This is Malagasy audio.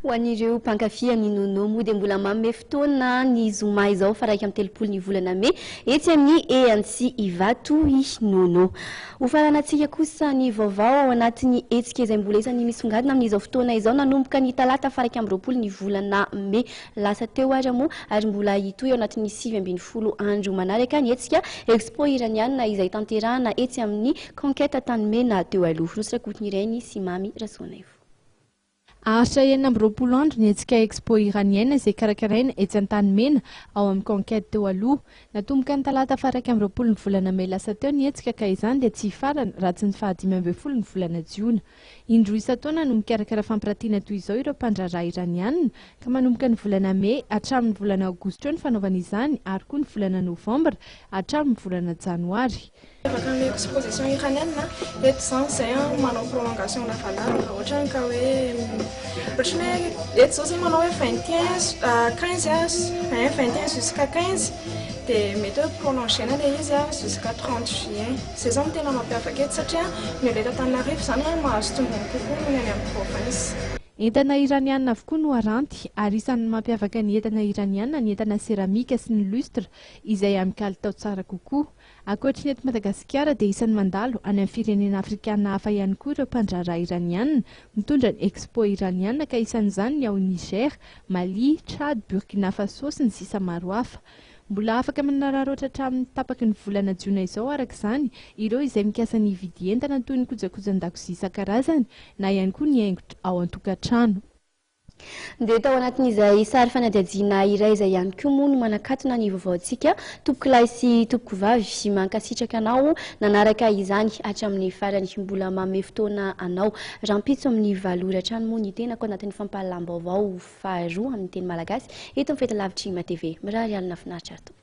Ho an'ireo mpankafy ny nono moa dia mbola manome fotoana ny zoma izao fa raika amin'ny telopolo ny volana May etsy amin'ny Antsy Ivatoy nono. Ho faranantsika kosa ny vaovao ao anatin'ny hetsika izay mbola isany misongadina amin'izao fotoana izao nanomboka ny talata faha 20 ny volana May lasa teo ary moa ary mbola hitoy ao anatin'ny 7 andro manaraka ny hetsika Expo iraniana izay tanterahana etsy amin'ny Conquête Tanimena teo aloha. Nosirakotin'ireny sy Mamy Rasoanaivo. Aritra 20 andro ny hetsika Expo iranienne izay karakaraina etsy an-Tanimena ao amin'ny Conquête teo aloha. Natomboka ny talata faha 20 ny volana May lasa teo ny hetsika ka izany dia tsy farana raha tsy ny faha 15 ny volana Jiona. Indroa isan-taona no mikarakara fampirantiana toy izao ireo mpandraharaha iraniana ka manomboka ny volana May hatramin'ny volana Aogositra eo ny fanaovana izany ary koa ny volana Novambra hatramin'ny volana Janoary. Afaka amin'ny exposition iranienne eto izany izay manao prolongation na valable raha ohatra ka hoe eto izao izay manao hoe 21 jusqu'à 15 dia mety hoe prolongena ilay izy jusqu'à 30 juillet. Izay zao no tena mampiavaka eto satria ny eto Antananarivo izany mahazo tombony kokoa noho ny any amin'ny province. Entana iraniana avokoa no aranty ary isan'ny mampiavaka ny entana iraniana ny entana seramika sy ny lustre izay amin'ny kalitao tsara kokoa. Ankoatry ny eto Madagasikara dia isan'ny mandalo any amin'ny firenena afrikana hafa ihany koa ireo mpandraharaha iraniana mitondra ny Expo iraniana ka isan'izany ny ao Niger, Mali, Tchad, Burkina Faso sy ny sisa maro hafa. Mbola afaka manararaotra hatramin'ny tapaky ny volana Jiona izao araka izany ireo izay mikasa ny hividy entana toy ny kojakojan-dakozia isan-karazany na ihany koa ny haingo ao an-tokantrano. Dia tao anatin'izay sary fanadihadiana iray izay ihany koa moa no manakatona ny vaovaontsika tompoko lahy sy tompoko vavy mankasitraka anao nanaraka izany hatramin'ny farany mbola manome fotoana anao rampitso amin'ny valoratra any moa ny tenako anatin'ny fampahalam-baovao faharoa amin'ny teny malagasy eto amin'ny fahitalavitra IMA TV. Mirary alina finaritra ato.